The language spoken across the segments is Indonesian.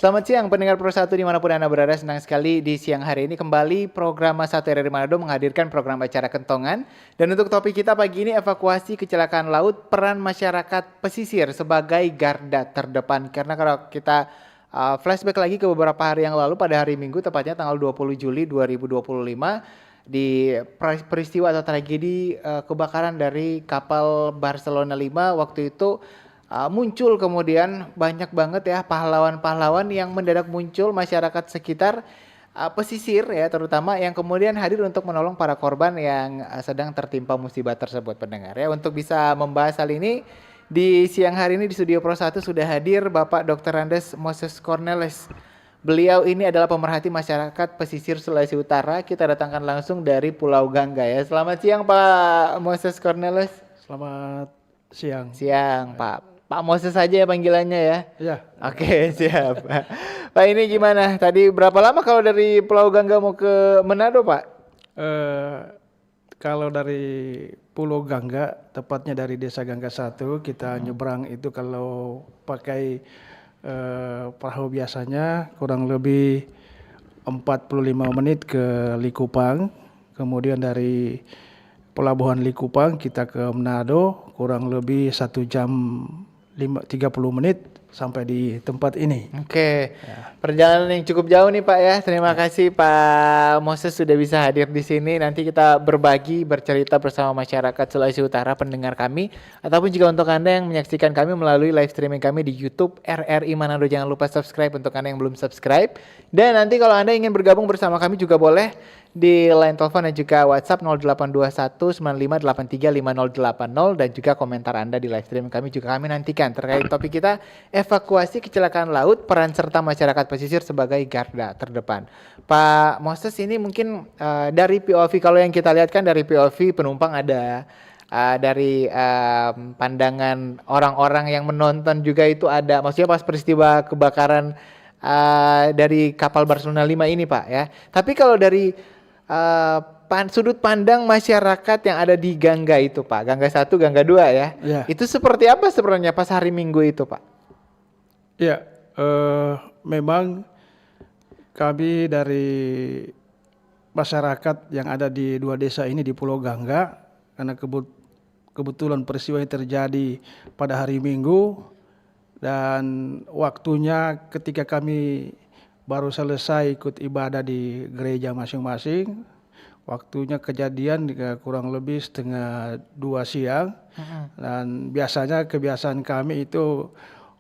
Selamat siang pendengar Pro 1 dimanapun Anda berada, senang sekali di siang hari ini kembali program Mas 1 RRI Manado menghadirkan program acara Kentongan. Dan untuk topik kita pagi ini evakuasi kecelakaan laut, peran masyarakat pesisir sebagai garda terdepan. Karena kalau kita flashback lagi ke beberapa hari yang lalu pada hari Minggu tepatnya tanggal 20 Juli 2025 di peristiwa atau tragedi kebakaran dari kapal Barcelona 5 waktu itu muncul kemudian banyak banget ya pahlawan-pahlawan yang mendadak muncul masyarakat sekitar pesisir ya terutama yang kemudian hadir untuk menolong para korban yang sedang tertimpa musibah tersebut pendengar ya. Untuk bisa membahas hal ini di siang hari ini di Studio Pro 1 sudah hadir Bapak Dr. Andes Moses Cornelis. Beliau ini adalah pemerhati masyarakat pesisir Sulawesi Utara. Kita datangkan langsung dari Pulau Gangga ya. Selamat siang Pak Moses Cornelis. Selamat siang. Siang Pak. Pak Moses saja ya panggilannya ya. Ya. Oke, siap. Pak ini gimana? Tadi berapa lama kalau dari Pulau Gangga mau ke Manado, Pak? Kalau dari Pulau Gangga, tepatnya dari Desa Gangga 1, kita nyebrang itu kalau pakai perahu biasanya kurang lebih 45 menit ke Likupang. Kemudian dari Pelabuhan Likupang kita ke Manado kurang lebih 1 jam 30 menit sampai di tempat ini. Oke, perjalanan yang cukup jauh nih Pak ya. Terima kasih Pak Moses sudah bisa hadir di sini. Nanti kita berbagi, bercerita bersama masyarakat Sulawesi Utara, pendengar kami. Ataupun juga untuk Anda yang menyaksikan kami melalui live streaming kami di YouTube RRI Manado. Jangan lupa subscribe untuk Anda yang belum subscribe. Dan nanti kalau Anda ingin bergabung bersama kami juga boleh di line telepon dan juga WhatsApp 082195835080 dan juga komentar Anda di live stream kami juga kami nantikan terkait topik kita evakuasi kecelakaan laut peran serta masyarakat pesisir sebagai garda terdepan. Pak Moses ini mungkin dari POV kalau yang kita lihat kan dari POV penumpang ada dari pandangan orang-orang yang menonton juga itu ada maksudnya pas peristiwa kebakaran dari kapal Barcelona 5 ini Pak ya. Tapi kalau dari sudut pandang masyarakat yang ada di Gangga itu Pak, Gangga 1, Gangga 2 ya. Itu seperti apa sebenarnya pas hari Minggu itu Pak? Ya, memang kami dari masyarakat yang ada di 2 desa ini di Pulau Gangga, karena kebetulan peristiwa yang terjadi pada hari Minggu dan waktunya ketika kami baru selesai ikut ibadah di gereja masing-masing. Waktunya kejadian kurang lebih 1:30 siang. Dan biasanya kebiasaan kami itu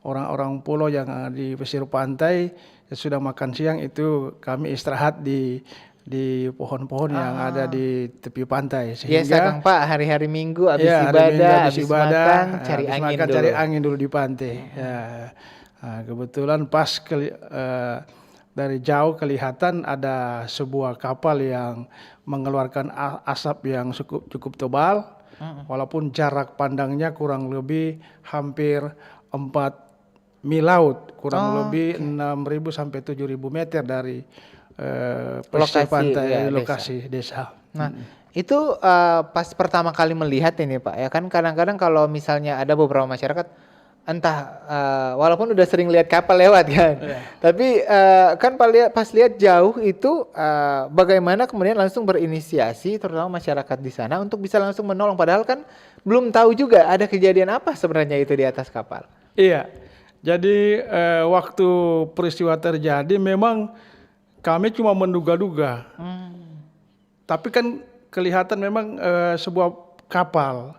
orang-orang pulau yang di pesisir pantai sudah makan siang itu kami istirahat di pohon-pohon yang ada di tepi pantai. Sehingga biasa Kang Pak hari-hari Minggu habis ibadah, habis makan cari angin dulu di pantai. Ya. Nah, kebetulan pas dari jauh kelihatan ada sebuah kapal yang mengeluarkan asap yang cukup tebal, walaupun jarak pandangnya kurang lebih hampir 4 mil laut, kurang lebih 6.000 sampai 7.000 meter dari pesisir pantai lokasi desa. Nah, itu pas pertama kali melihat ini Pak ya kan kadang-kadang kalau misalnya ada beberapa masyarakat entah walaupun udah sering lihat kapal lewat kan, tapi kan pas lihat jauh itu bagaimana kemudian langsung berinisiasi terutama masyarakat di sana untuk bisa langsung menolong padahal kan belum tahu juga ada kejadian apa sebenarnya itu di atas kapal. Iya, jadi waktu peristiwa terjadi memang kami cuma menduga-duga, tapi kan kelihatan memang sebuah kapal.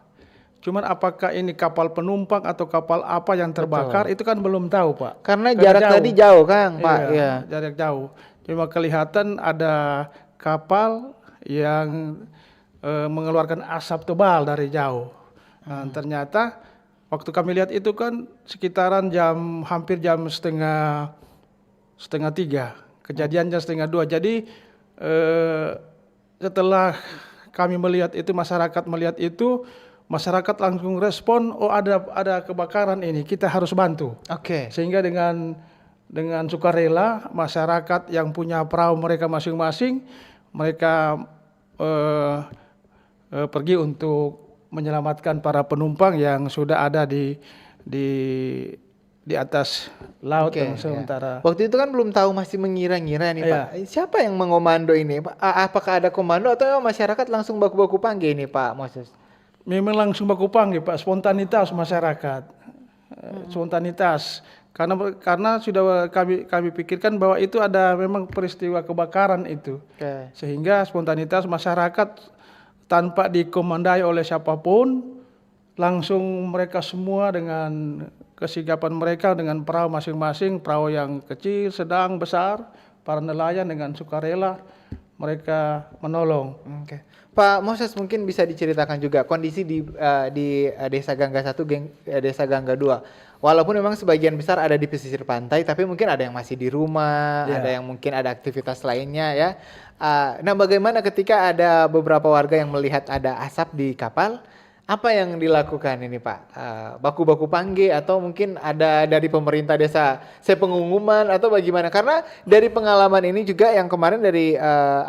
Cuman apakah ini kapal penumpang atau kapal apa yang terbakar itu kan belum tahu Pak. Karena jarak tadi jauh Kang Pak. Iya, jarak jauh. Cuma kelihatan ada kapal yang mengeluarkan asap tebal dari jauh. Nah, ternyata waktu kami lihat itu kan sekitaran hampir jam setengah 3. Kejadiannya 1:30. Jadi setelah kami melihat itu, masyarakat melihat itu, masyarakat langsung respon, oh ada kebakaran ini, kita harus bantu. Sehingga dengan sukarela masyarakat yang punya perahu mereka masing-masing, mereka pergi untuk menyelamatkan para penumpang yang sudah ada di di atas laut Oke, ya. sementara. Waktu itu kan belum tahu, masih mengira-ngira nih Pak. Iya. Siapa yang mengomando ini Pak? Apakah ada komando atau memang masyarakat langsung baku-baku panggil ini Pak Moses? Memang langsung baku panggil Pak, spontanitas masyarakat. Spontanitas. Karena sudah kami pikirkan bahwa itu ada memang peristiwa kebakaran itu. Oke. Sehingga spontanitas masyarakat tanpa dikomandai oleh siapapun, langsung mereka semua dengan kesigapan mereka dengan perahu masing-masing, perahu yang kecil, sedang, besar, para nelayan dengan sukarela mereka menolong. Oke. Pak Moses, mungkin bisa diceritakan juga kondisi di Desa Gangga 1, Desa Gangga 2. Walaupun memang sebagian besar ada di pesisir pantai, tapi mungkin ada yang masih di rumah, Ya. ada yang mungkin ada aktivitas lainnya ya. Nah, bagaimana ketika ada beberapa warga yang melihat ada asap di kapal? Apa yang dilakukan ini Pak? Baku-baku panggil atau mungkin ada dari pemerintah desa pengumuman atau bagaimana? Karena dari pengalaman ini juga yang kemarin dari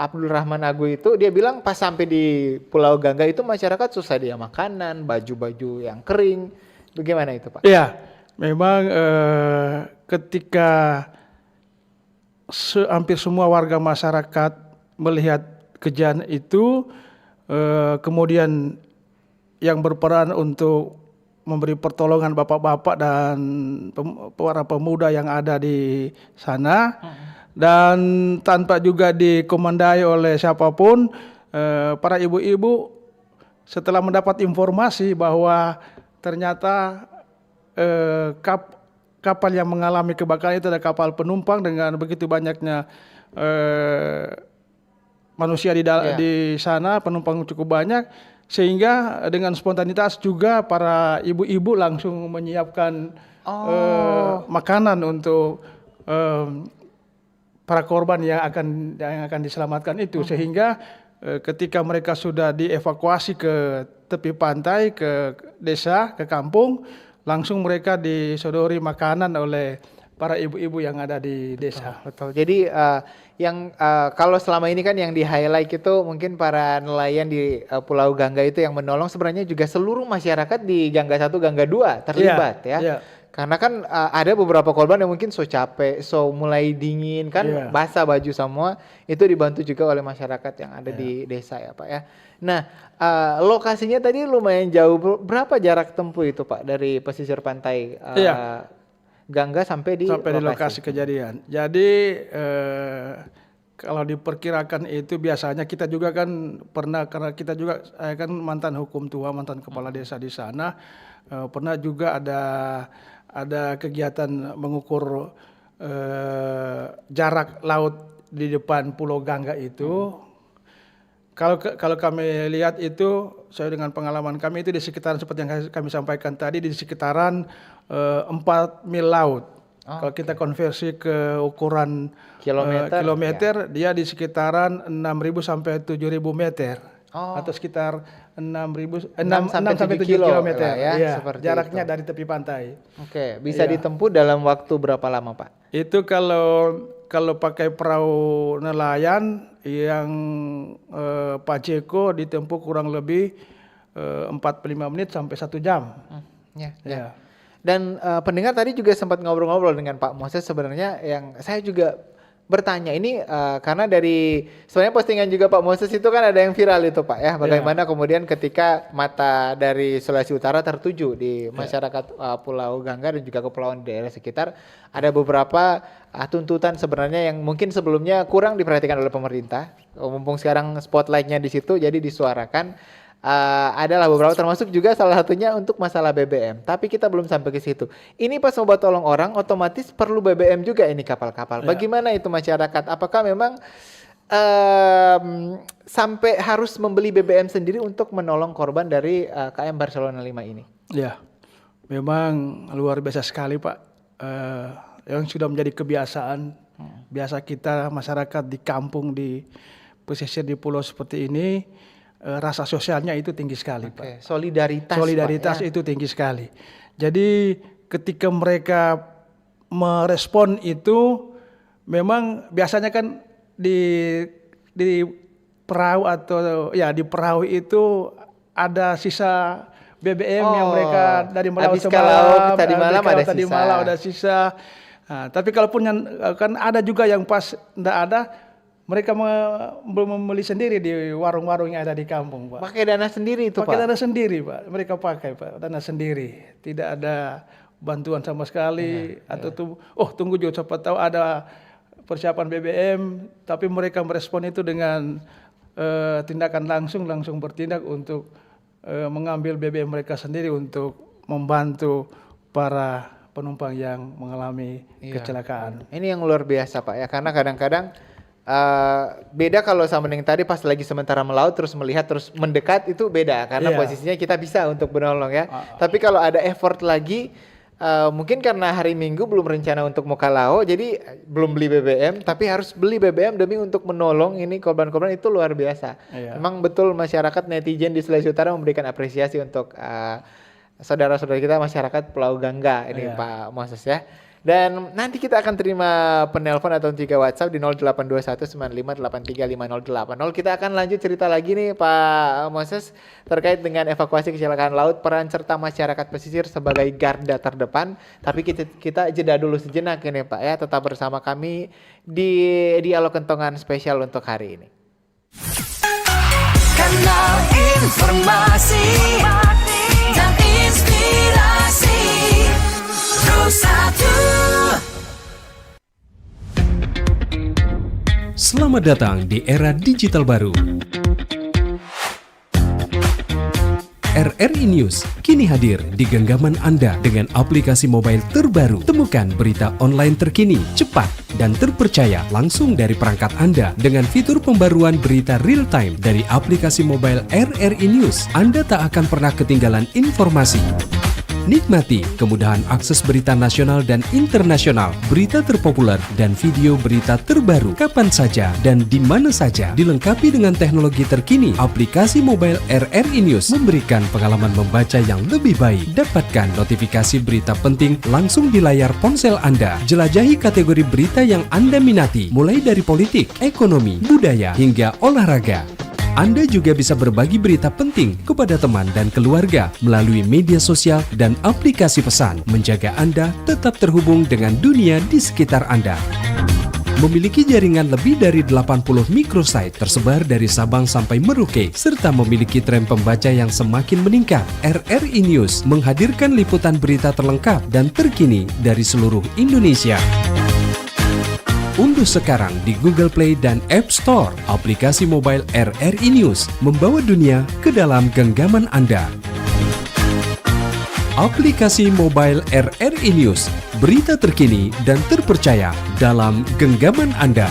Abdul Rahman Agu itu, dia bilang pas sampai di Pulau Gangga itu masyarakat susah dia makanan, baju-baju yang kering. Bagaimana itu Pak? Iya, memang ketika hampir semua warga masyarakat melihat kejadian itu, kemudian yang berperan untuk memberi pertolongan bapak-bapak dan para pemuda yang ada di sana, dan tanpa juga dikomandai oleh siapapun, para ibu-ibu setelah mendapat informasi bahwa ternyata kapal yang mengalami kebakaran itu adalah kapal penumpang dengan begitu banyaknya manusia di sana, penumpang cukup banyak, sehingga dengan spontanitas juga para ibu-ibu langsung menyiapkan makanan untuk para korban yang akan diselamatkan itu, sehingga ketika mereka sudah dievakuasi ke tepi pantai, ke desa, ke kampung, langsung mereka disodori makanan oleh para ibu-ibu yang ada di desa. Betul. Jadi kalau selama ini kan yang di highlight itu mungkin para nelayan di Pulau Gangga itu yang menolong, sebenarnya juga seluruh masyarakat di Gangga 1, Gangga 2 terlibat ya. Iya. Karena kan ada beberapa korban yang mungkin capek, mulai dingin kan, basah baju semua, itu dibantu juga oleh masyarakat yang ada di desa ya Pak ya. Nah, lokasinya tadi lumayan jauh, berapa jarak tempuh itu Pak dari pesisir pantai Gangga sampai di lokasi kejadian. Jadi kalau diperkirakan itu biasanya kita juga kan pernah, karena kita juga, saya kan mantan hukum tua, mantan kepala desa di sana, pernah juga ada kegiatan mengukur jarak laut di depan Pulau Gangga itu. Kalau kami lihat itu, saya dengan pengalaman kami itu di sekitaran seperti yang kami sampaikan tadi, di sekitaran 4 mil laut. Kalau kita konversi ke ukuran kilometer, dia di sekitaran 6.000 sampai 7.000 meter. Atau sekitar 6 sampai 7 kilometer. Ya, jaraknya itu dari tepi pantai. Oke, bisa ditempuh dalam waktu berapa lama Pak? Itu kalau pakai perahu nelayan yang Pajeko ditempuh kurang lebih 45 menit sampai 1 jam. Ya. Dan pendengar tadi juga sempat ngobrol-ngobrol dengan Pak Moses, sebenarnya yang saya juga bertanya ini karena dari sebenarnya postingan juga Pak Moses itu kan ada yang viral itu Pak ya, bagaimana kemudian ketika mata dari Sulawesi Utara tertuju di masyarakat Pulau Gangga dan juga kepulauan daerah sekitar, ada beberapa tuntutan sebenarnya yang mungkin sebelumnya kurang diperhatikan oleh pemerintah, mumpung sekarang spotlightnya di situ jadi disuarakan. Adalah beberapa, termasuk juga salah satunya untuk masalah BBM. Tapi kita belum sampai ke situ. Ini pas mau tolong orang, otomatis perlu BBM juga ini kapal-kapal. Bagaimana itu masyarakat? Apakah memang sampai harus membeli BBM sendiri untuk menolong korban dari KM Barcelona 5 ini? Ya, memang luar biasa sekali Pak. Yang sudah menjadi kebiasaan. Biasa kita masyarakat di kampung, di pesisir, di pulau seperti ini, rasa sosialnya itu tinggi sekali Pak. Solidaritas Pak, itu tinggi sekali. Jadi ketika mereka merespon itu, memang biasanya kan di perahu atau ya di perahu itu ada sisa BBM yang mereka dari melaut habis kalau tadi malam ada tadi sisa. malam ada sisa. Nah, tapi kalaupun yang kan ada juga yang pas tidak ada, mereka membeli sendiri di warung-warung yang ada di kampung, Pak. Pakai dana sendiri itu, Pakai Pak? dana sendiri, Pak. Mereka pakai, Pak, dana sendiri. Tidak ada bantuan sama sekali. Tunggu juga, siapa tahu ada persiapan BBM, tapi mereka merespon itu dengan tindakan langsung bertindak untuk mengambil BBM mereka sendiri untuk membantu para penumpang yang mengalami kecelakaan. Ini yang luar biasa, Pak, ya, karena kadang-kadang beda kalau sama yang tadi pas lagi sementara melaut terus melihat terus mendekat itu beda karena posisinya kita bisa untuk menolong ya. Tapi kalau ada effort lagi mungkin karena hari Minggu belum rencana untuk Mukalao jadi belum beli BBM tapi harus beli BBM demi untuk menolong ini korban-korban itu luar biasa. Memang betul masyarakat netizen di Sulawesi Utara memberikan apresiasi untuk saudara-saudara kita masyarakat Pulau Gangga ini Pak Moses ya. Dan nanti kita akan terima penelpon atau 3 WhatsApp di 082195835080. Kita akan lanjut cerita lagi nih Pak Moses terkait dengan evakuasi kecelakaan laut, peran serta masyarakat pesisir sebagai garda terdepan. Tapi kita jeda dulu sejenak ini Pak ya. Tetap bersama kami di Dialog Kentongan spesial untuk hari ini. Kanal informasi dan inspirasi Pro1. Selamat datang di era digital baru. RRI News kini hadir di genggaman Anda dengan aplikasi mobile terbaru. Temukan berita online terkini, cepat, dan terpercaya langsung dari perangkat Anda dengan fitur pembaruan berita real time dari aplikasi mobile RRI News. Anda tak akan pernah ketinggalan informasi. Nikmati kemudahan akses berita nasional dan internasional, berita terpopuler, dan video berita terbaru kapan saja dan di mana saja. Dilengkapi dengan teknologi terkini, aplikasi mobile RRI News memberikan pengalaman membaca yang lebih baik. Dapatkan notifikasi berita penting langsung di layar ponsel Anda. Jelajahi kategori berita yang Anda minati, mulai dari politik, ekonomi, budaya, hingga olahraga. Anda juga bisa berbagi berita penting kepada teman dan keluarga melalui media sosial dan aplikasi pesan, menjaga Anda tetap terhubung dengan dunia di sekitar Anda. Memiliki jaringan lebih dari 80 microsite tersebar dari Sabang sampai Merauke, serta memiliki tren pembaca yang semakin meningkat. RRI News menghadirkan liputan berita terlengkap dan terkini dari seluruh Indonesia. Unduh sekarang di Google Play dan App Store aplikasi mobile RRI News, membawa dunia ke dalam genggaman Anda. Aplikasi mobile RRI News, berita terkini dan terpercaya dalam genggaman Anda.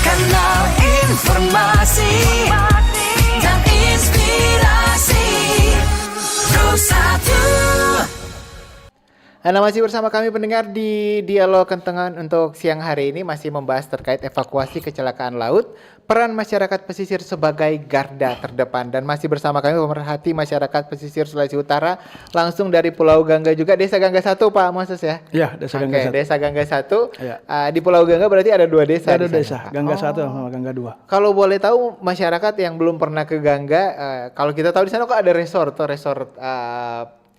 Kanal informasi dan inspirasi Pro1. Anda masih bersama kami pendengar di Dialog Kentongan untuk siang hari ini masih membahas terkait evakuasi kecelakaan laut, peran masyarakat pesisir sebagai garda terdepan dan masih bersama kami pemerhati masyarakat pesisir Sulawesi Utara langsung dari Pulau Gangga juga Desa Gangga 1 Pak Moses ya. Iya, Desa Gangga 1. Desa Gangga 1. Ya. Di Pulau Gangga berarti ada 2 desa. Ada di sana, desa, Pak. Gangga 1 sama Gangga 2. Kalau boleh tahu masyarakat yang belum pernah ke Gangga, kalau kita tahu di sana kok ada resort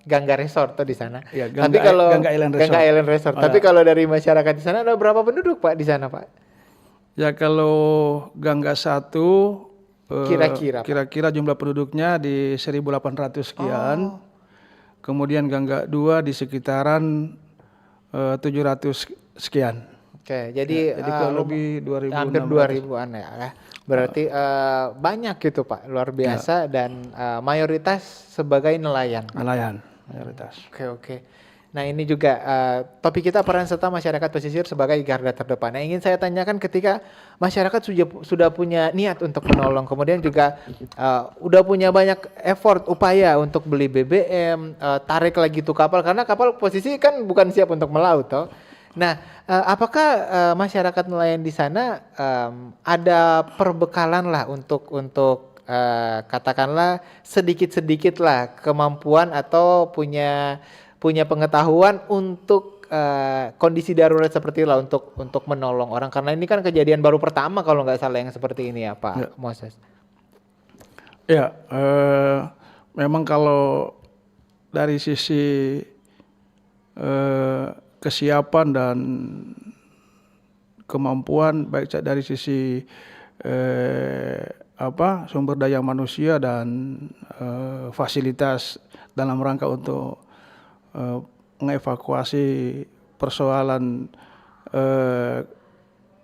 Gangga Resort tuh di sana. Ya, Tapi kalau Gangga Island Resort. Gangga Island Resort. Tapi kalau dari masyarakat di sana ada berapa penduduk Pak di sana Pak? Ya kalau Gangga 1 kira-kira jumlah penduduknya di 1.800 sekian. Kemudian Gangga 2 di sekitaran 700 sekian. Oke, jadi kurang lebih 2016. hampir 2000-an ya. Berarti banyak gitu Pak, luar biasa dan mayoritas sebagai nelayan. Nelayan mayoritas. Oke. Nah ini juga topik kita peran serta masyarakat pesisir sebagai garda terdepan. Nah ingin saya tanyakan ketika masyarakat sudah punya niat untuk menolong, kemudian juga udah punya banyak effort, upaya untuk beli BBM, tarik lagi tuh kapal, karena kapal posisi kan bukan siap untuk melaut toh. Nah apakah masyarakat nelayan di sana ada perbekalan lah untuk katakanlah sedikit-sedikit lah kemampuan atau punya pengetahuan untuk kondisi darurat seperti itulah untuk menolong orang, karena ini kan kejadian baru pertama kalau nggak salah yang seperti ini ya Pak Moses. Ya, memang kalau dari sisi kesiapan dan kemampuan, baik dari sisi sumber daya manusia dan fasilitas dalam rangka untuk mengevakuasi persoalan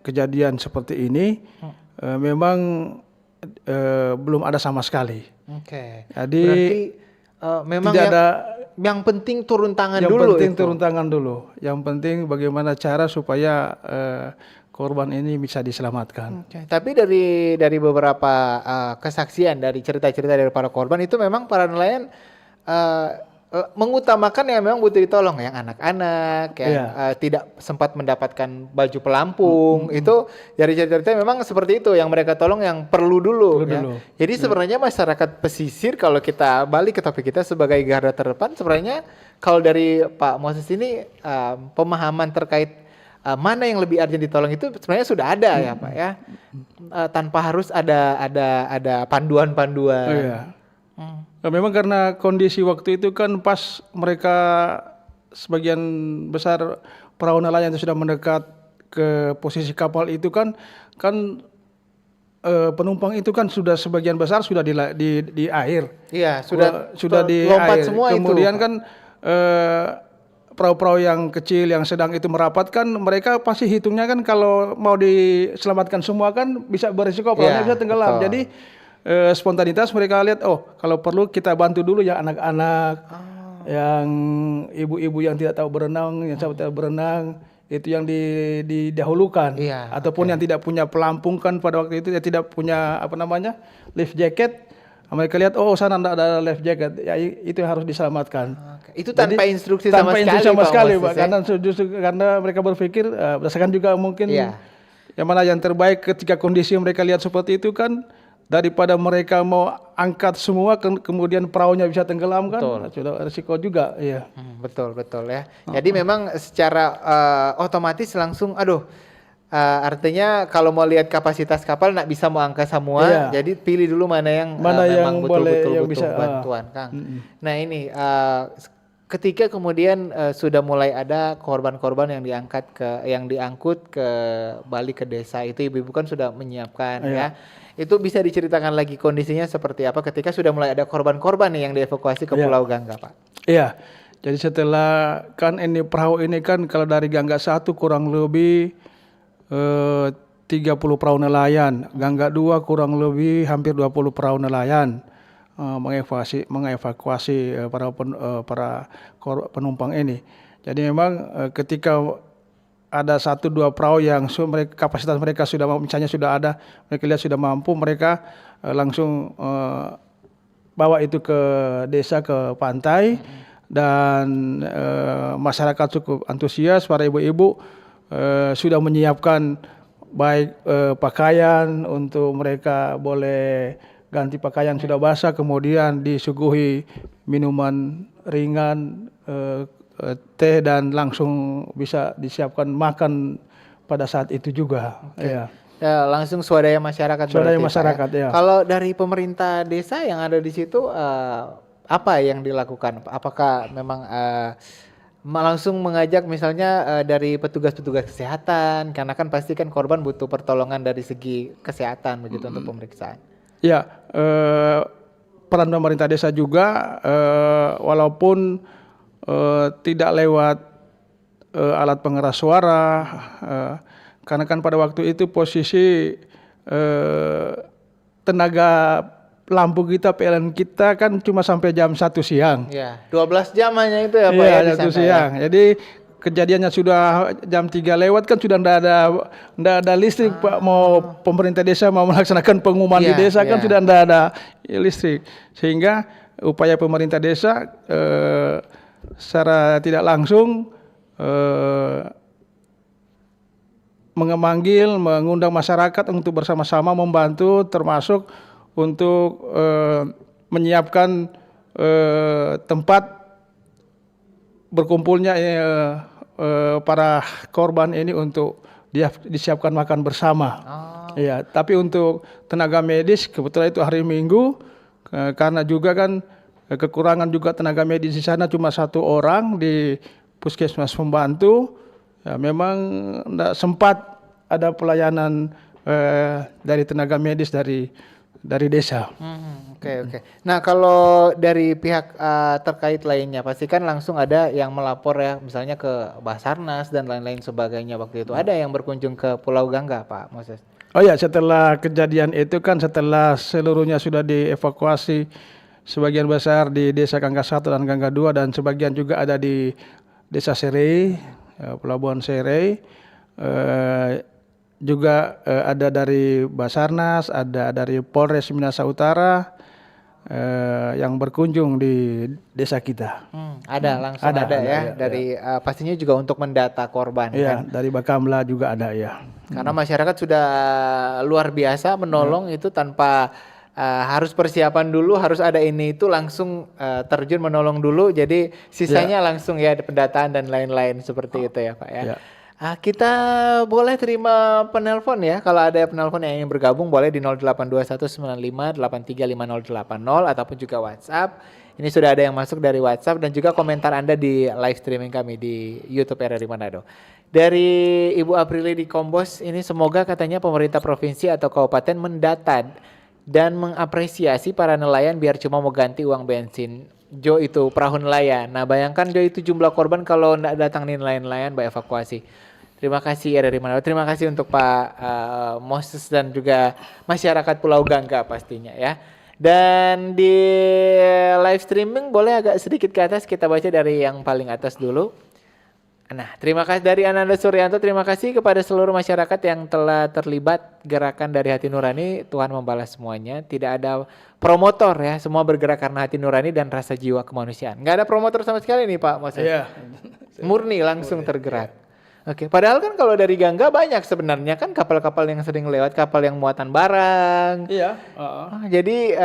kejadian seperti ini, memang belum ada sama sekali. Oke. Jadi Berarti memang tidak ada yang penting turun tangan yang dulu penting itu. turun tangan dulu. Yang penting bagaimana cara supaya korban ini bisa diselamatkan. Oke. Tapi dari beberapa kesaksian dari cerita-cerita dari para korban itu memang para nelayan mengutamakan yang memang butuh ditolong, yang anak-anak yang tidak sempat mendapatkan baju pelampung. Itu dari cerita-cerita memang seperti itu, yang mereka tolong yang perlu dulu. Jadi sebenarnya masyarakat pesisir, kalau kita balik ke topik kita sebagai garda terdepan, sebenarnya kalau dari Pak Moses ini pemahaman terkait mana yang lebih urgent ditolong itu sebenarnya sudah ada ya Pak ya, tanpa harus ada panduan-panduan. Nah, memang karena kondisi waktu itu kan pas mereka sebagian besar perahu nelayan itu sudah mendekat ke posisi kapal itu kan penumpang itu kan sudah sebagian besar sudah di air. Iya, sudah di lompat air. semua. Kemudian itu, kan perahu-perahu yang kecil yang sedang itu merapat kan mereka pasti hitungnya kan kalau mau diselamatkan semua kan bisa berisiko perahunya bisa tenggelam. Betul. Jadi spontanitas mereka lihat, kalau perlu kita bantu dulu ya anak-anak, yang ibu-ibu yang tidak tahu berenang, yang tidak tahu berenang, itu yang didahulukan. Ataupun yang tidak punya pelampung kan pada waktu itu, yang tidak punya life jacket, mereka lihat sana tidak ada life jacket, ya itu yang harus diselamatkan. Itu tanpa Jadi, instruksi tanpa sama sekali, Pak, karena justru karena mereka berpikir berdasarkan juga mungkin yang mana yang terbaik ketika kondisi mereka lihat seperti itu kan. Daripada mereka mau angkat semua kemudian perahunya bisa tenggelam kan, sudah risiko juga. Iya. Betul ya. Jadi memang secara otomatis langsung, artinya kalau mau lihat kapasitas kapal nggak bisa mau angkat semua, jadi pilih dulu mana yang memang betul-betul butuh bantuan, Kang. Nah ini ketika kemudian sudah mulai ada korban-korban yang diangkut ke balik ke desa, itu ibu-ibu kan sudah menyiapkan ya. Itu bisa diceritakan lagi kondisinya seperti apa ketika sudah mulai ada korban-korban nih yang dievakuasi ke Pulau Gangga, Pak? Iya. Jadi setelah kan ini perahu ini kan kalau dari Gangga 1 kurang lebih 30 perahu nelayan, Gangga 2 kurang lebih hampir 20 perahu nelayan mengevakuasi para penumpang ini. Jadi memang ketika ada 1-2 perahu yang kapasitas mereka sudah misalnya sudah ada, mereka lihat sudah mampu, mereka langsung bawa itu ke desa, ke pantai, dan masyarakat cukup antusias, para ibu-ibu sudah menyiapkan baik pakaian untuk mereka boleh ganti pakaian sudah basah, kemudian disuguhi minuman ringan, teh, dan langsung bisa disiapkan makan pada saat itu juga. Ya, langsung swadaya masyarakat. Swadaya masyarakat ya. Kalau dari pemerintah desa yang ada di situ apa yang dilakukan? Apakah memang langsung mengajak misalnya dari petugas-petugas kesehatan, karena kan pasti kan korban butuh pertolongan dari segi kesehatan begitu untuk pemeriksaan. Ya, peran pemerintah desa juga walaupun tidak lewat alat pengeras suara, karena kan pada waktu itu posisi tenaga lampu kita, PLN kita kan cuma sampai jam 1 siang. Ya, 12 jam hanya itu ya Pak ya, di 1 siang. Ya. Jadi kejadiannya sudah jam 3 lewat kan sudah tidak ada listrik, Pak. Mau pemerintah desa mau melaksanakan pengumuman di desa kan sudah tidak ada listrik. Sehingga upaya pemerintah desa secara tidak langsung mengundang masyarakat untuk bersama-sama membantu, termasuk untuk menyiapkan tempat berkumpulnya para korban ini untuk disiapkan makan bersama. Ya, tapi untuk tenaga medis kebetulan itu hari Minggu, Karena juga kan kekurangan juga tenaga medis di sana cuma 1 orang di puskesmas pembantu. Ya, memang tidak sempat ada pelayanan dari tenaga medis dari desa. Oke. Nah, kalau dari pihak terkait lainnya, pasti kan langsung ada yang melapor ya, misalnya ke Basarnas dan lain-lain sebagainya waktu itu. Ada yang berkunjung ke Pulau Gangga, Pak Moses? Oh ya, setelah kejadian itu kan setelah seluruhnya sudah dievakuasi, sebagian besar di Desa Gangga 1 dan Gangga 2 dan sebagian juga ada di Desa Serei, Pelabuhan Serei. Juga ada dari Basarnas, ada dari Polres Minahasa Utara yang berkunjung di desa kita. Ada langsung ada ya, dari pastinya juga untuk mendata korban Iya, kan. dari Bakamla juga ada ya. Karena masyarakat sudah luar biasa menolong itu tanpa harus persiapan dulu, harus ada ini itu langsung terjun menolong dulu. Jadi sisanya langsung ya pendataan dan lain-lain seperti itu ya Pak ya. Kita boleh terima penelpon ya. Kalau ada penelpon yang ingin bergabung boleh di 082195835080 ataupun juga WhatsApp. Ini sudah ada yang masuk dari WhatsApp dan juga komentar Anda di live streaming kami di YouTube RRI Manado. Dari Ibu Aprili di Kombos, ini semoga katanya pemerintah provinsi atau kabupaten mendata dan mengapresiasi para nelayan biar cuma mau ganti uang bensin. Jo itu perahu nelayan. Nah bayangkan Jo itu jumlah korban kalau tidak datang nelayan-nelayan Mbak evakuasi. Terima kasih RRI Manado. Terima kasih untuk Pak Moses dan juga masyarakat Pulau Gangga pastinya ya. Dan di live streaming boleh agak sedikit ke atas, kita baca dari yang paling atas dulu. Nah, terima kasih dari Ananda Suryanto, terima kasih kepada seluruh masyarakat yang telah terlibat gerakan dari hati nurani. Tuhan membalas semuanya. Tidak ada promotor ya, semua bergerak karena hati nurani dan rasa jiwa kemanusiaan. Nggak ada promotor sama sekali nih Pak Moses. Iya. Murni langsung tergerak. Oke, padahal kan kalau dari Gangga banyak sebenarnya kan kapal-kapal yang sering lewat, kapal yang muatan barang. Iya. Jadi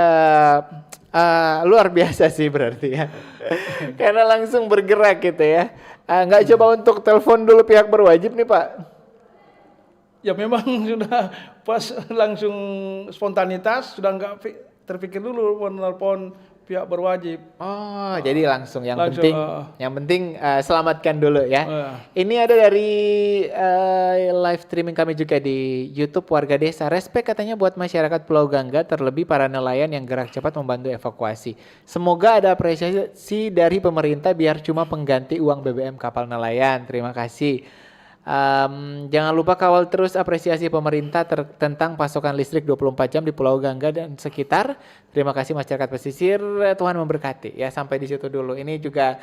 luar biasa sih berarti ya. Karena langsung bergerak gitu ya. Nggak coba untuk telepon dulu pihak berwajib nih Pak? Ya memang sudah pas langsung spontanitas, sudah nggak terpikir dulu menelpon pihak berwajib. Oh, jadi langsung yang Langsung, penting selamatkan dulu ya. Ini ada dari live streaming kami juga di YouTube Warga Desa. Respect katanya buat masyarakat Pulau Gangga, terlebih para nelayan yang gerak cepat membantu evakuasi. Semoga ada apresiasi dari pemerintah biar cuma pengganti uang BBM kapal nelayan. Terima kasih. Jangan lupa kawal terus apresiasi pemerintah tentang pasokan listrik 24 jam di Pulau Gangga dan sekitar. Terima kasih masyarakat pesisir, Tuhan memberkati. Ya sampai di situ dulu. Ini juga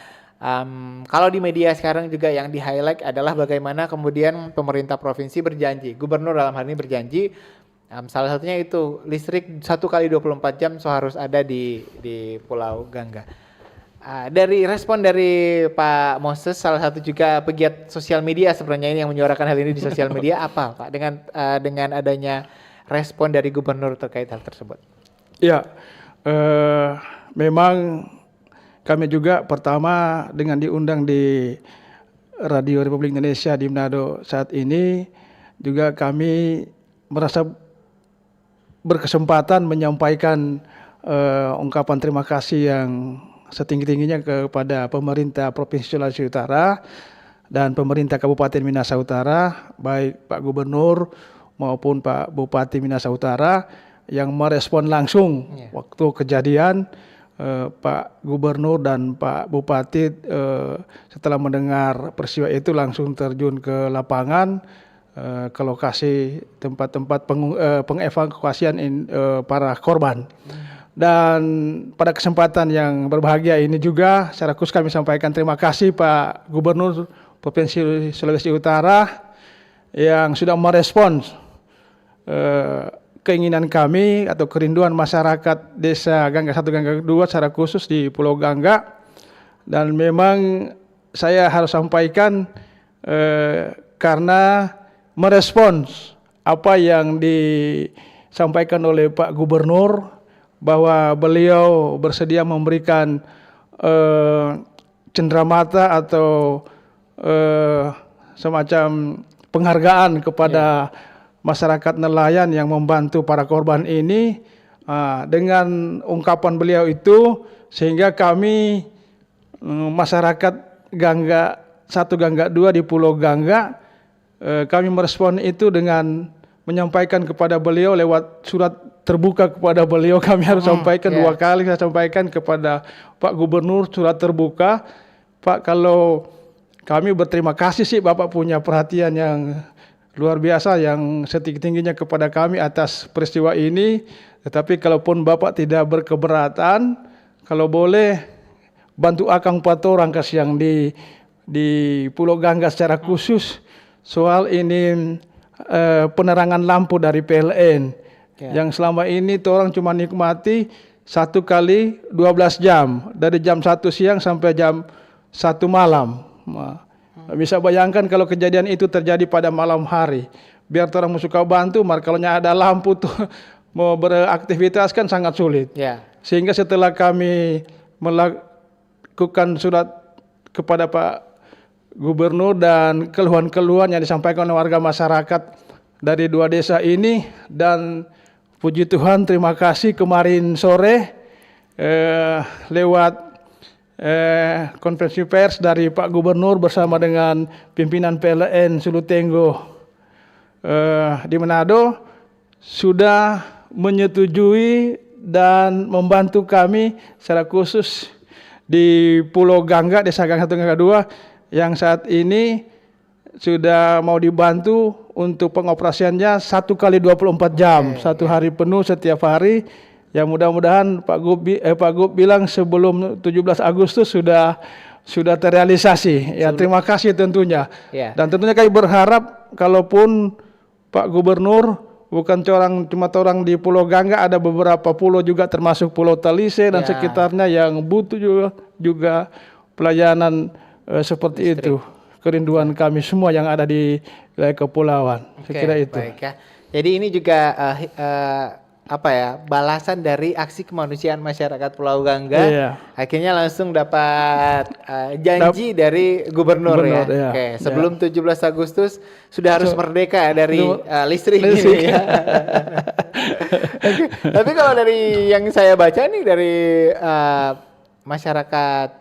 kalau di media sekarang juga yang di highlight adalah bagaimana kemudian pemerintah provinsi berjanji, gubernur dalam hal ini berjanji, salah satunya itu listrik 1 kali 24 jam harus ada di Pulau Gangga. Dari respon dari Pak Moses, salah satu juga pegiat sosial media sebenarnya ini yang menyuarakan hal ini di sosial media, apa Pak dengan adanya respon dari gubernur terkait hal tersebut? Ya, memang kami juga pertama dengan diundang di Radio Republik Indonesia di Manado saat ini, juga kami merasa berkesempatan menyampaikan ungkapan terima kasih yang setinggi-tingginya kepada pemerintah Provinsi Sulawesi Utara dan pemerintah Kabupaten Minahasa Utara, baik Pak Gubernur maupun Pak Bupati Minahasa Utara yang merespon langsung waktu kejadian. Pak Gubernur dan Pak Bupati setelah mendengar peristiwa itu langsung terjun ke lapangan, ke lokasi tempat-tempat pengevakuasian para korban. Dan pada kesempatan yang berbahagia ini juga secara khusus kami sampaikan terima kasih Pak Gubernur Provinsi Sulawesi Utara yang sudah merespons keinginan kami atau kerinduan masyarakat Desa Gangga 1 Gangga 2 secara khusus di Pulau Gangga. Dan memang saya harus sampaikan karena merespons apa yang disampaikan oleh Pak Gubernur, bahwa beliau bersedia memberikan cenderamata atau semacam penghargaan kepada masyarakat nelayan yang membantu para korban ini. Dengan ungkapan beliau itu sehingga kami masyarakat Gangga 1 Gangga 2 di Pulau Gangga kami merespon itu dengan menyampaikan kepada beliau lewat surat terbuka kepada beliau. Kami harus sampaikan 2 kali, saya sampaikan kepada Pak Gubernur surat terbuka. Pak, kalau kami berterima kasih sih Bapak punya perhatian yang luar biasa yang setinggi-tingginya kepada kami atas peristiwa ini. Tetapi kalaupun Bapak tidak berkeberatan, kalau boleh bantu akang 4 orang kasih yang di Pulau Gangga secara khusus soal ini penerangan lampu dari PLN yang selama ini orang cuma nikmati 1 kali 12 jam dari jam 1 siang sampai jam 1 malam. Bisa bayangkan kalau kejadian itu terjadi pada malam hari, biar orang suka bantu, kalau ada lampu tuh mau beraktivitas kan sangat sulit. Sehingga setelah kami melakukan surat kepada Pak Gubernur dan keluhan-keluhan yang disampaikan oleh warga masyarakat dari 2 desa ini, dan puji Tuhan terima kasih kemarin sore lewat konferensi pers dari Pak Gubernur bersama dengan pimpinan PLN Sulutenggo di Manado sudah menyetujui dan membantu kami secara khusus di Pulau Gangga, Desa Gangga 1 Gangga 2 yang saat ini sudah mau dibantu untuk pengoperasiannya 1 kali 24 jam, 1 hari penuh setiap hari. Ya mudah-mudahan Pak Gub bilang sebelum 17 Agustus sudah terrealisasi. Ya terima kasih tentunya. Dan tentunya kami berharap kalaupun Pak Gubernur bukan cuma orang di Pulau Gangga, ada beberapa pulau juga termasuk Pulau Talise dan sekitarnya yang butuh juga pelayanan seperti listrik. Itu kerinduan kami semua yang ada di wilayah kepulauan. Saya kira itu. Baik ya. Jadi ini juga balasan dari aksi kemanusiaan masyarakat Pulau Gangga. Akhirnya langsung dapat janji dari gubernur ya. Sebelum 17 Agustus sudah harus merdeka dari listrik. Ini ya. Tapi kalau dari yang saya baca nih dari masyarakat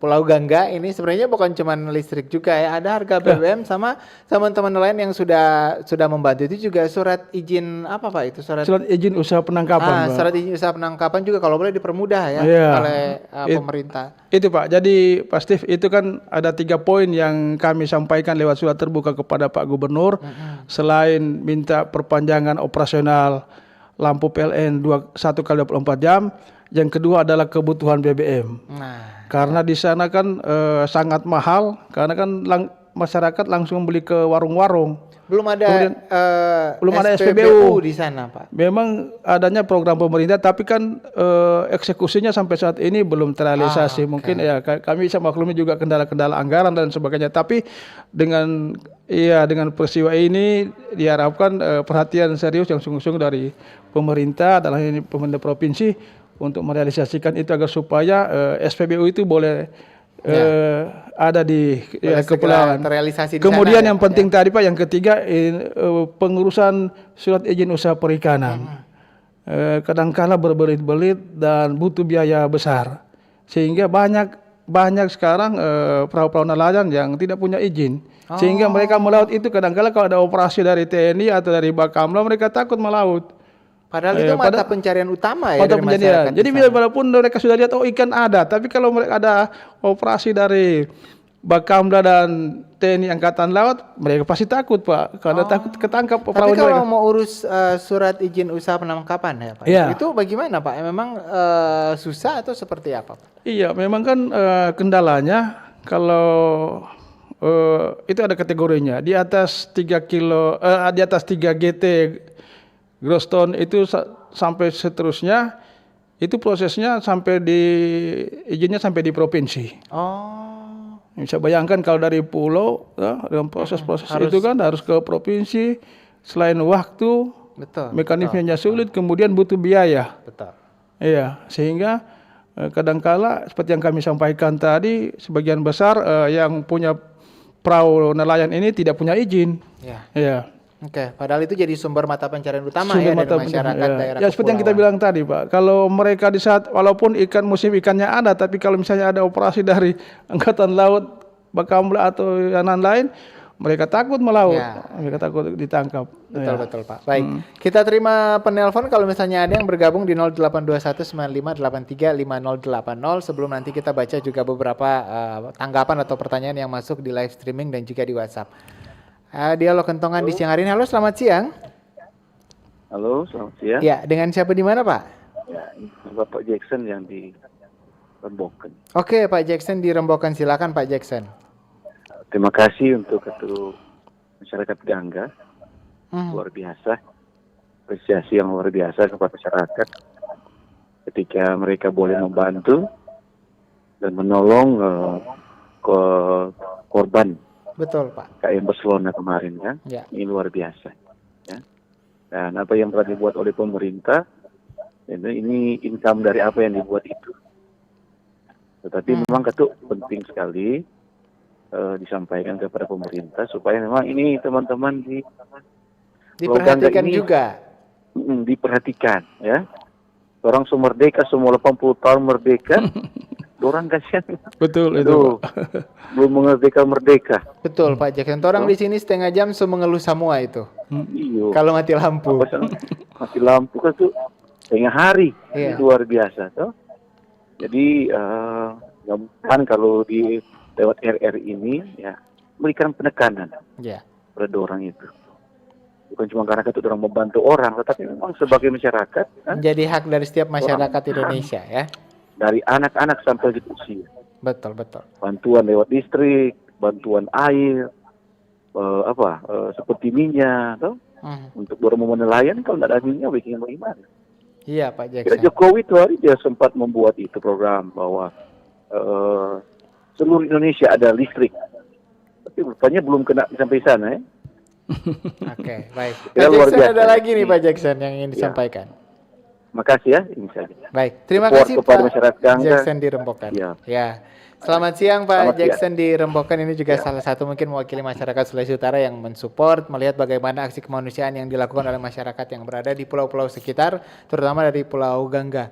Pulau Gangga ini sebenarnya bukan cuma listrik juga ya, ada harga BBM sama teman-teman lain yang sudah membantu. Itu juga surat izin apa Pak itu? Surat izin usaha penangkapan. Surat izin usaha penangkapan juga kalau boleh dipermudah ya oleh pemerintah. Itu Pak. Jadi Pak Steve, itu kan ada 3 poin yang kami sampaikan lewat surat terbuka kepada Pak Gubernur. Selain minta perpanjangan operasional lampu PLN 1 kali 24 jam, yang kedua adalah kebutuhan BBM. Karena di sana kan sangat mahal, karena kan masyarakat langsung beli ke warung-warung. Belum ada belum ada SPBU di sana, Pak. Memang adanya program pemerintah, tapi kan eksekusinya sampai saat ini belum terrealisasi. Mungkin ya kami bisa maklumi juga kendala-kendala anggaran dan sebagainya. Tapi dengan peristiwa ini diharapkan perhatian serius yang sungguh-sungguh dari pemerintah, dalam ini pemerintah provinsi, untuk merealisasikan itu agar supaya SPBU itu boleh ada di kepulauan. Kemudian yang penting tadi Pak, yang ketiga pengurusan surat izin usaha perikanan. Kadangkala berbelit-belit dan butuh biaya besar, sehingga banyak sekarang perahu-perahu nelayan yang tidak punya izin, sehingga mereka melaut itu kadangkala kalau ada operasi dari TNI atau dari Bakamla mereka takut melaut. Padahal itu mata pencarian utama ya dari masyarakat. Jadi walaupun mereka sudah lihat ikan ada, tapi kalau mereka ada operasi dari Bakamla dan TNI Angkatan Laut, mereka pasti takut Pak, karena takut ketangkap perahu mereka. Tapi kalau mau urus surat izin usaha penangkapan ya Pak, itu bagaimana Pak? Memang susah atau seperti apa Pak? Iya, memang kan kendalanya kalau itu ada kategorinya, di atas 3 kilo, di atas 3 GT gross ton itu sampai seterusnya, itu prosesnya sampai izinnya sampai di provinsi. Bisa bayangkan kalau dari pulau dalam proses-proses itu kan harus ke provinsi, selain waktu, mekanismenya sulit, kemudian butuh biaya. Iya, sehingga kadangkala seperti yang kami sampaikan tadi, sebagian besar yang punya perahu nelayan ini tidak punya izin. Iya. Oke, padahal itu jadi sumber mata pencarian utama Sumber ya mata dari masyarakat pencarian, daerah ya seperti yang kita kepulauan. bilang tadi Pak, kalau mereka di saat walaupun musim ikannya ada, tapi kalau misalnya ada operasi dari Angkatan Laut, Bakamla atau yang lain, mereka takut melaut, Ya. mereka takut ditangkap. Betul Ya. betul Pak. Baik, kita terima penelpon kalau misalnya ada yang bergabung di 082195835080 sebelum nanti kita baca juga beberapa tanggapan atau pertanyaan yang masuk di live streaming dan juga di WhatsApp. Dialog kentongan di siang hari ini. Halo, selamat siang. Halo, selamat siang. Ya, dengan siapa di mana Pak? Ya, ini Bapak Jackson yang di Remboken. Oke, Pak Jackson di Rembokan, silakan Pak Jackson. Terima kasih untuk Ketua Masyarakat Gangga. Luar biasa. Apresiasi yang luar biasa kepada masyarakat ketika mereka boleh membantu dan menolong ke korban Betul Pak. KM Barcelona kemarin kan. Ya. Ini luar biasa. Ya. Dan apa yang telah dibuat oleh pemerintah, ini income dari apa yang dibuat itu. Tetapi memang Ketua penting sekali disampaikan kepada pemerintah supaya memang ini teman-teman di Pulau Gangga Diperhatikan ini juga. diperhatikan ya. Orang merdeka semua 80 tahun merdeka, orang kasihan. Betul itu. Aduh, belum merdeka. Betul Pak Jackson. Orang di sini setengah jam mengeluh semua itu. Iyo. Kalau mati lampu. Mati lampu kan tuh setengah hari. Iya. Luar biasa tuh. Jadi mudah-mudahan kalau di lewat RR ini ya memberikan penekanan Ya. pada orang itu. Bukan cuma karena itu orang membantu orang, tetapi memang sebagai masyarakat kan, Jadi hak dari setiap masyarakat Indonesia ya. dari anak-anak sampai di usia. Betul betul. Bantuan lewat listrik, bantuan air, seperti minyak, toh, untuk dorong nelayan kalau tidak ada minyak, bikin bagaimana? Iya Pak Kira Jackson. Jokowi itu hari dia sempat membuat itu program bahwa seluruh Indonesia ada listrik, tapi rupanya belum kena sampai sana ya. Oke, baik. Pak Ya, luar Jackson biasa. ada lagi nih Pak Jackson yang ingin disampaikan. Makasih ya, ini saja. Baik, terima Support kasih kepada Pak masyarakat Gangga. Jackson di Rembokan. Ya. Ya. Selamat siang Pak Selamat siang. Jackson di Rembokan, ini juga salah satu mungkin mewakili masyarakat Sulawesi Utara yang mensupport melihat bagaimana aksi kemanusiaan yang dilakukan oleh masyarakat yang berada di pulau-pulau sekitar, terutama dari Pulau Gangga.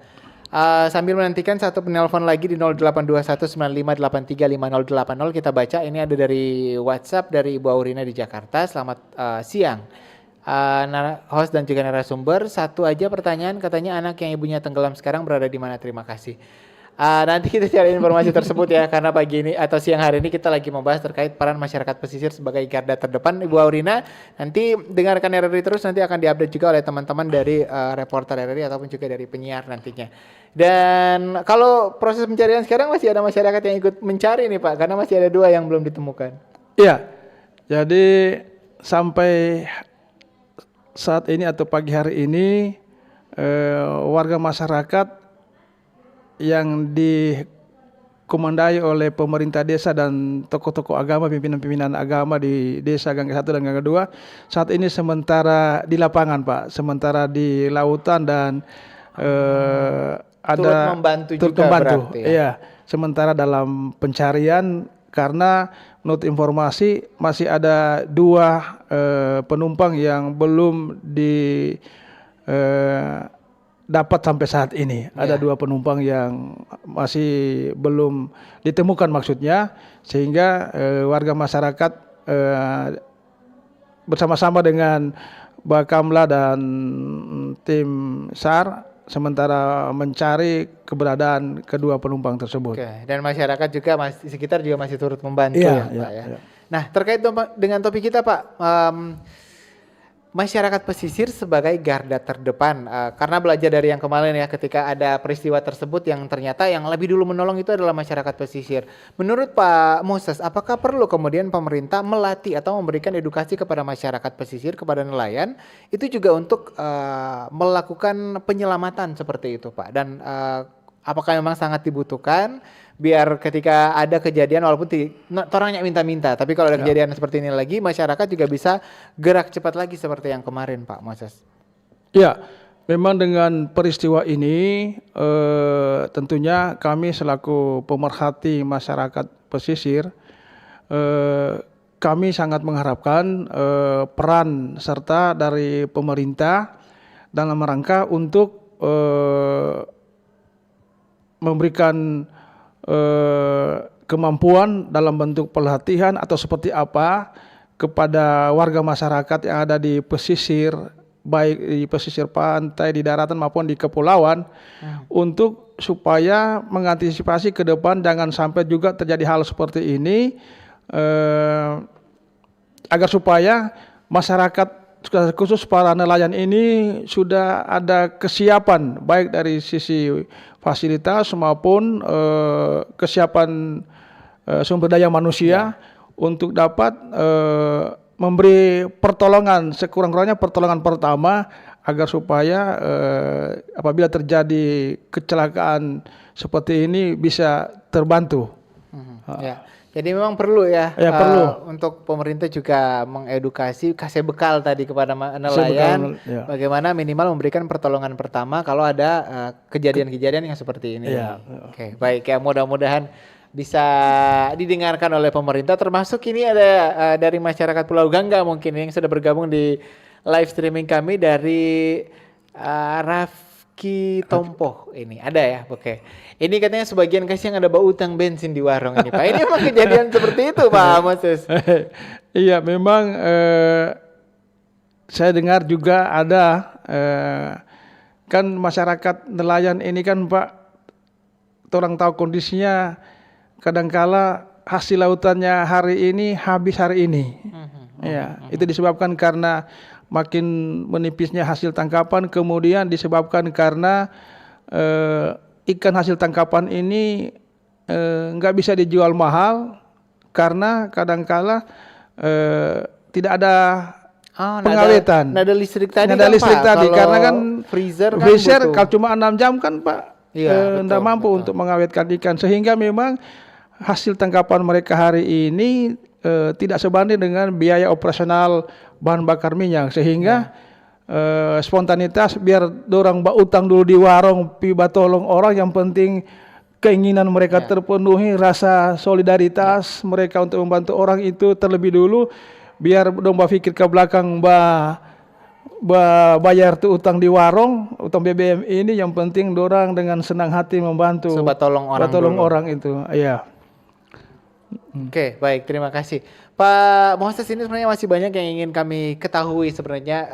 Sambil menantikan satu penelpon lagi di 082195835080 kita baca. Ini ada dari WhatsApp dari Ibu Aurina di Jakarta. Selamat siang. Host dan juga narasumber, satu aja pertanyaan, katanya anak yang ibunya tenggelam sekarang berada di mana? Terima kasih. Nanti kita cari informasi tersebut ya, karena pagi ini atau siang hari ini kita lagi membahas terkait peran masyarakat pesisir sebagai garda terdepan. Ibu Aurina, nanti dengarkan RRI terus, nanti akan diupdate juga oleh teman-teman dari reporter RRI ataupun juga dari penyiar nantinya. Dan kalau proses pencarian sekarang masih ada masyarakat yang ikut mencari nih Pak, karena masih ada 2 yang belum ditemukan. Iya. Jadi sampai saat ini atau pagi hari ini warga masyarakat yang dikomandai oleh pemerintah desa dan tokoh-tokoh agama, pimpinan-pimpinan agama di desa Gangga 1 dan Gangga 2 saat ini sementara di lapangan Pak, sementara di lautan dan ada membantu turut juga membantu. berarti ya? Iya, sementara dalam pencarian karena menurut informasi masih ada 2 penumpang yang belum dapat sampai saat ini. Ada 2 penumpang yang masih belum ditemukan maksudnya, sehingga warga masyarakat bersama-sama dengan Bakamla dan tim SAR sementara mencari keberadaan kedua penumpang tersebut. Oke, dan masyarakat juga masih sekitar juga masih turut membantu Iya, ya, Pak iya, ya. iya. Nah, terkait dengan topik kita Pak, masyarakat pesisir sebagai garda terdepan, karena belajar dari yang kemarin ya, ketika ada peristiwa tersebut yang ternyata yang lebih dulu menolong itu adalah masyarakat pesisir. Menurut Pak Moses, apakah perlu kemudian pemerintah melatih atau memberikan edukasi kepada masyarakat pesisir, kepada nelayan, itu juga untuk melakukan penyelamatan seperti itu Pak? Dan apakah memang sangat dibutuhkan biar ketika ada kejadian, walaupun orangnya minta-minta, tapi kalau ada kejadian seperti ini lagi, masyarakat juga bisa gerak cepat lagi seperti yang kemarin Pak Moses? Ya, memang dengan peristiwa ini tentunya kami selaku pemerhati masyarakat pesisir kami sangat mengharapkan peran serta dari pemerintah dalam rangka untuk memberikan kemampuan dalam bentuk pelatihan atau seperti apa kepada warga masyarakat yang ada di pesisir, baik di pesisir pantai, di daratan maupun di kepulauan, untuk supaya mengantisipasi ke depan jangan sampai juga terjadi hal seperti ini, agar supaya masyarakat khusus para nelayan ini sudah ada kesiapan baik dari sisi fasilitas maupun kesiapan sumber daya manusia untuk dapat memberi pertolongan sekurang-kurangnya pertolongan pertama agar supaya apabila terjadi kecelakaan seperti ini bisa terbantu. Ya. Jadi memang perlu ya, perlu. untuk pemerintah juga mengedukasi, kasih bekal tadi kepada nelayan, ya. bagaimana minimal memberikan pertolongan pertama kalau ada kejadian-kejadian yang seperti ini. Ya. Oke, baik ya, mudah-mudahan bisa didengarkan oleh pemerintah. Termasuk ini ada dari masyarakat Pulau Gangga mungkin yang sudah bergabung di live streaming kami dari Rafki Tompoh ini ada ya, oke. Ini katanya sebagian kasih yang ada bau utang bensin di warung ini, Pak. Ini memang kejadian seperti itu, Pak Moses. Iya, memang saya dengar juga ada kan masyarakat nelayan ini kan, Pak, orang tahu kondisinya kadangkala hasil lautannya hari ini habis hari ini. Ya, itu disebabkan karena makin menipisnya hasil tangkapan, kemudian disebabkan karena ikan hasil tangkapan ini nggak bisa dijual mahal karena kadangkala tidak ada pengawetan. Nada listrik tadi Nada kan, listrik Pak. tadi Kalau karena kan freezer butuh. kalau cuma 6 jam kan, Pak, Iya, tidak mampu untuk mengawetkan ikan, sehingga memang hasil tangkapan mereka hari ini tidak sebanding dengan biaya operasional bahan bakar minyak, sehingga spontanitas biar dorang utang dulu di warung pi batolong orang, yang penting keinginan mereka terpenuhi, rasa solidaritas mereka untuk membantu orang itu terlebih dulu, biar dong pikir ke belakang bayar tuh utang di warung, utang BBM ini, yang penting dorang dengan senang hati membantu Batolong orang itu. Iya. Oke, baik, terima kasih. Pak Moses, ini sebenarnya masih banyak yang ingin kami ketahui sebenarnya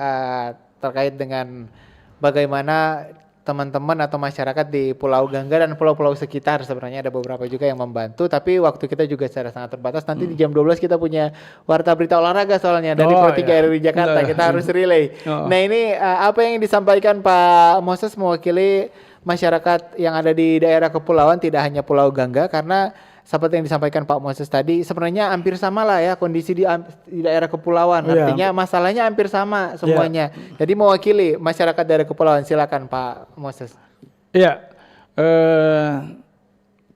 terkait dengan bagaimana teman-teman atau masyarakat di Pulau Gangga dan pulau-pulau sekitar. Sebenarnya ada beberapa juga yang membantu, tapi waktu kita juga secara sangat terbatas. Nanti di jam 12 kita punya Warta Berita Olahraga soalnya dari Pro 3 RRI Jakarta. Kita harus relay. Nah, ini apa yang disampaikan Pak Moses mewakili masyarakat yang ada di daerah kepulauan, tidak hanya Pulau Gangga, karena seperti yang disampaikan Pak Moses tadi, sebenarnya hampir sama lah ya kondisi di daerah kepulauan. Artinya masalahnya hampir sama semuanya. Jadi mewakili masyarakat daerah kepulauan, silakan Pak Moses. Iya,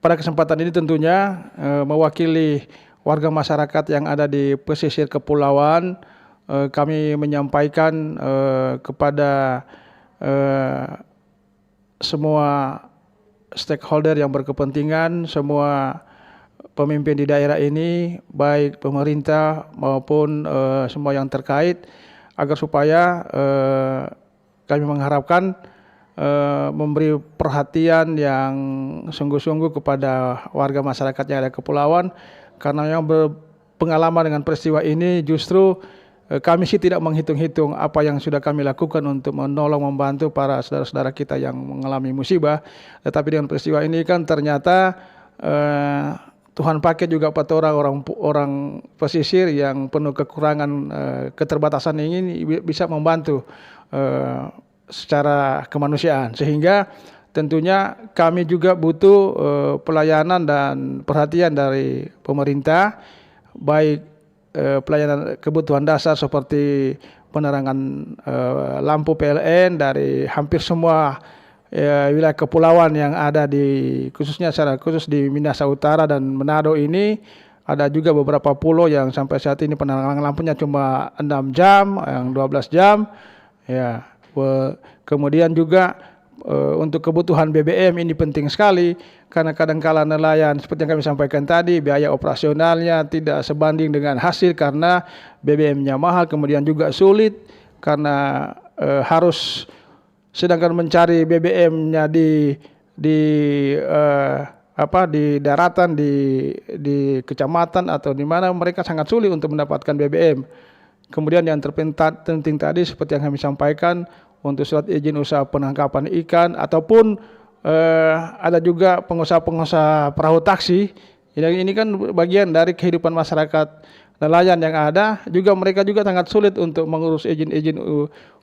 pada kesempatan ini tentunya mewakili warga masyarakat yang ada di pesisir kepulauan, kami menyampaikan kepada semua stakeholder yang berkepentingan, semua pemimpin di daerah ini, baik pemerintah maupun semua yang terkait, agar supaya kami mengharapkan memberi perhatian yang sungguh-sungguh kepada warga masyarakat yang ada kepulauan, karena yang berpengalaman dengan peristiwa ini justru kami sih tidak menghitung-hitung apa yang sudah kami lakukan untuk menolong, membantu para saudara-saudara kita yang mengalami musibah, tetapi dengan peristiwa ini kan ternyata Tuhan pakai juga empat orang pesisir yang penuh kekurangan, keterbatasan ini bisa membantu secara kemanusiaan, sehingga tentunya kami juga butuh pelayanan dan perhatian dari pemerintah, baik pelayanan kebutuhan dasar seperti penerangan lampu PLN dari hampir semua wilayah kepulauan yang ada khususnya secara khusus di Minahasa Utara dan Manado ini. Ada juga beberapa pulau yang sampai saat ini penerangan lampunya cuma 6 jam, yang 12 jam. Ya, kemudian juga untuk kebutuhan BBM ini penting sekali karena kadang-kala nelayan seperti yang kami sampaikan tadi biaya operasionalnya tidak sebanding dengan hasil karena BBM-nya mahal, kemudian juga sulit karena harus sedangkan mencari BBM-nya di daratan di kecamatan atau di mana mereka sangat sulit untuk mendapatkan BBM. Kemudian yang terpenting tadi seperti yang kami sampaikan untuk surat izin usaha penangkapan ikan ataupun ada juga pengusaha-pengusaha perahu taksi. Ini kan bagian dari kehidupan masyarakat nelayan yang ada, juga mereka juga sangat sulit untuk mengurus izin-izin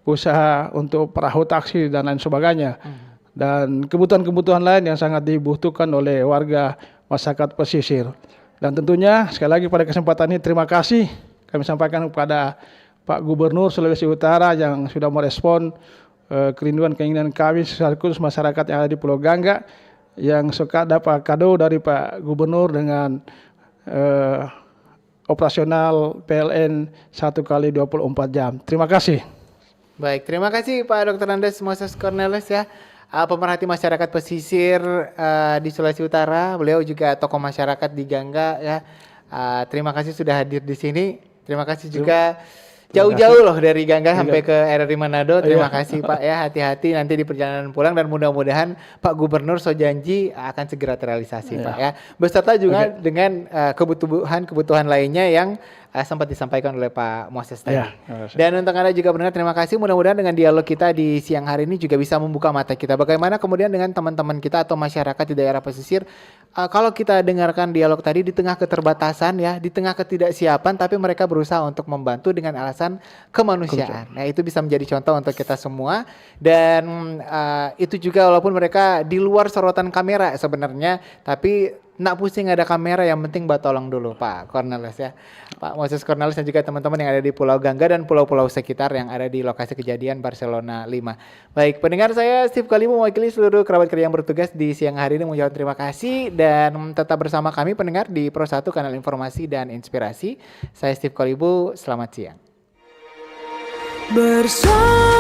usaha untuk perahu taksi dan lain sebagainya. Dan kebutuhan-kebutuhan lain yang sangat dibutuhkan oleh warga masyarakat pesisir. Dan tentunya sekali lagi pada kesempatan ini terima kasih kami sampaikan kepada Pak Gubernur Sulawesi Utara yang sudah merespon kerinduan keinginan kami sekaligus masyarakat yang ada di Pulau Gangga yang suka dapat kado dari Pak Gubernur dengan operasional PLN 1x24 jam. Terima kasih. Baik, terima kasih Pak Dr. Andes Moses Cornelis ya. Pemerhati masyarakat pesisir di Sulawesi Utara. Beliau juga tokoh masyarakat di Gangga ya. Terima kasih sudah hadir di sini. Terima kasih juga jauh-jauh loh dari Gangga sampai ke RRI Manado. Terima kasih Pak ya. Hati-hati nanti di perjalanan pulang dan mudah-mudahan Pak Gubernur so janji akan segera terrealisasi Pak ya. Beserta juga dengan kebutuhan lainnya yang sempat disampaikan oleh Pak Moses tadi. Dan untuk Anda juga benar terima kasih. Mudah-mudahan dengan dialog kita di siang hari ini juga bisa membuka mata kita. Bagaimana kemudian dengan teman-teman kita atau masyarakat di daerah pesisir, kalau kita dengarkan dialog tadi di tengah keterbatasan ya, di tengah ketidaksiapan, tapi mereka berusaha untuk membantu dengan alasan kemanusiaan. Nah itu bisa menjadi contoh untuk kita semua. Dan itu juga walaupun mereka di luar sorotan kamera sebenarnya, tapi nak pusing ada kamera, yang penting tolong dulu Pak Cornelis ya. Pak Moses Cornelis dan juga teman-teman yang ada di Pulau Gangga dan pulau-pulau sekitar yang ada di lokasi kejadian Barcelona 5. Baik, pendengar, saya Steve Kalibu mewakili seluruh kerabat kerja yang bertugas di siang hari ini mengucapkan terima kasih dan tetap bersama kami pendengar di Pro 1 Kanal Informasi dan Inspirasi. Saya Steve Kalibu, selamat siang. Bersatulah